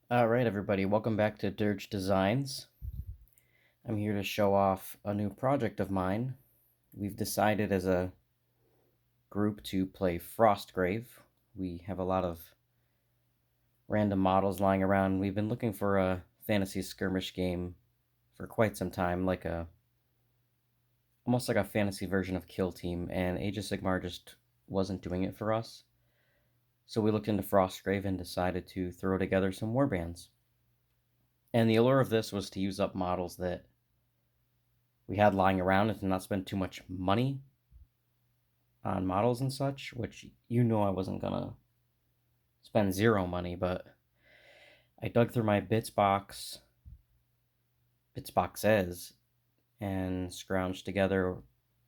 Alright everybody, welcome back to Dirge Designs. I'm here to show off a new project of mine. We've decided as a group to play Frostgrave. We have a lot of random models lying around. We've been looking for a fantasy skirmish game for quite some time, almost like a fantasy version of Kill Team, and Age of Sigmar just wasn't doing it for us. So we looked into Frostgrave and decided to throw together some warbands. And the allure of this was to use up models that we had lying around and to not spend too much money on models and such, which I wasn't gonna spend zero money, but I dug through my bits boxes, and scrounged together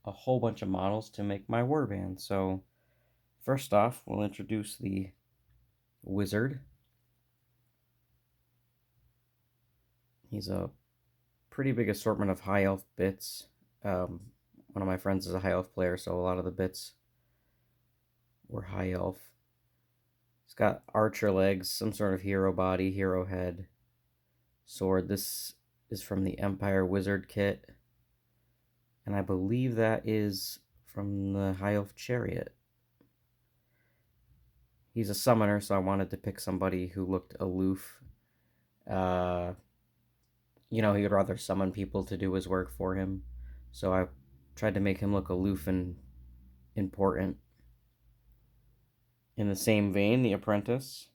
a whole bunch of models to make my warband. So first off, we'll introduce the wizard. He's a pretty big assortment of high elf bits. One of my friends is a high elf player, so a lot of the bits were high elf. He's got archer legs, some sort of hero body, hero head, sword. This is from the Empire Wizard kit, and I believe that is from the High Elf Chariot. He's a summoner, so I wanted to pick somebody who looked aloof. Uh, he would rather summon people to do his work for him, so I tried to make him look aloof and important. In the same vein, the apprentice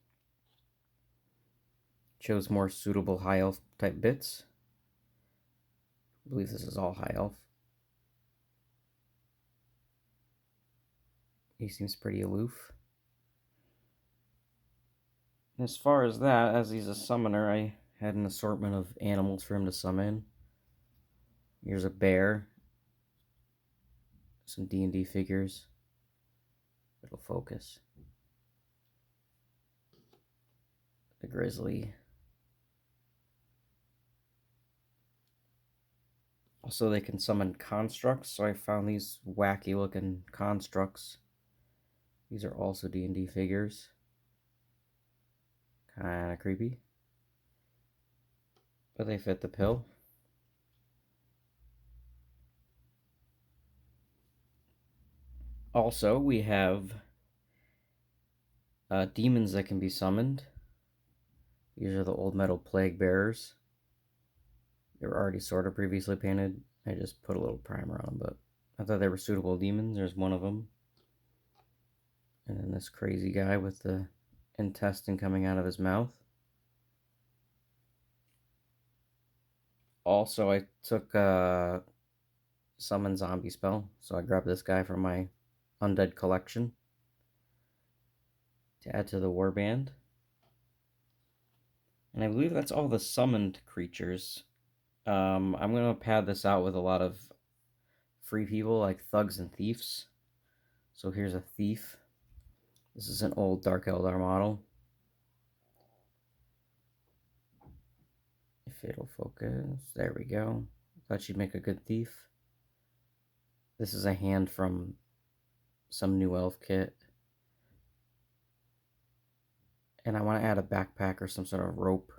chose more suitable high elf type bits. I believe this is all high elf. He seems pretty aloof. As far as that, as he's a summoner, I had an assortment of animals for him to summon. Here's a bear, some D&D figures. It'll focus. The grizzly. Also, they can summon constructs, so I found these wacky looking constructs. These are also D&D figures. Kinda creepy, but they fit the pill. Also, we have demons that can be summoned. These are the old metal plague bearers. They were already sort of previously painted. I just put a little primer on them, but I thought they were suitable demons. There's one of them. And then this crazy guy with the intestine coming out of his mouth. Also, I took a summon zombie spell, so I grabbed this guy from my undead collection to add to the warband. And I believe that's all the summoned creatures. I'm going to pad this out with a lot of free people like thugs and thieves. So here's a thief. This is an old Dark Eldar model. If it'll focus. There we go. Thought she'd make a good thief. This is a hand from some new elf kit. And I want to add a backpack or some sort of rope.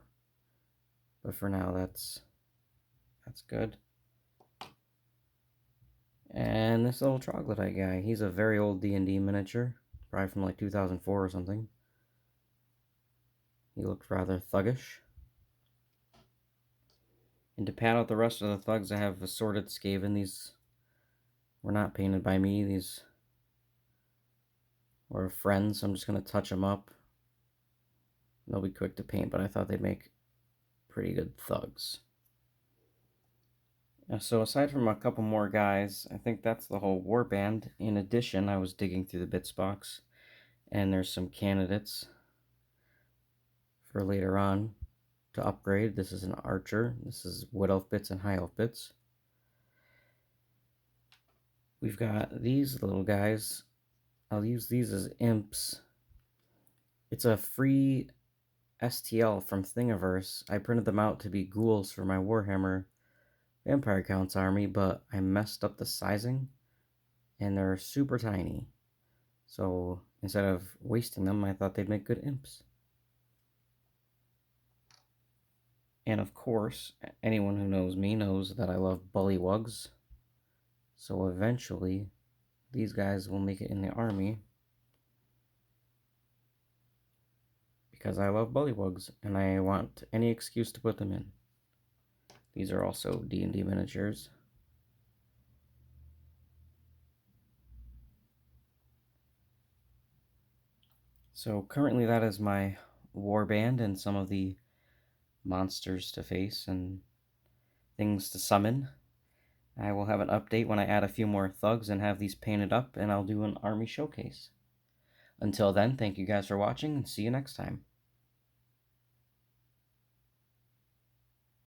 But for now, that's good. And this little troglodyte guy. He's a very old D&D miniature. Probably from like 2004 or something. He looked rather thuggish. And to pad out the rest of the thugs, I have assorted Skaven. These were not painted by me. These were friends, so I'm just going to touch them up. They'll be quick to paint, but I thought they'd make pretty good thugs. So aside from a couple more guys, I think that's the whole warband. In addition, I was digging through the bits box, and there's some candidates for later on to upgrade. This is an archer. This is wood elf bits and high elf bits. We've got these little guys. I'll use these as imps. It's a free STL from Thingiverse. I printed them out to be ghouls for my Warhammer Vampire Counts army, but I messed up the sizing, and they're super tiny. So instead of wasting them, I thought they'd make good imps. And of course, anyone who knows me knows that I love bullywugs. So eventually, these guys will make it in the army because I love bullywugs and I want any excuse to put them in. These are also D&D miniatures. So currently that is my warband and some of the monsters to face and things to summon. I will have an update when I add a few more thugs and have these painted up, and I'll do an army showcase. Until then, thank you guys for watching and see you next time.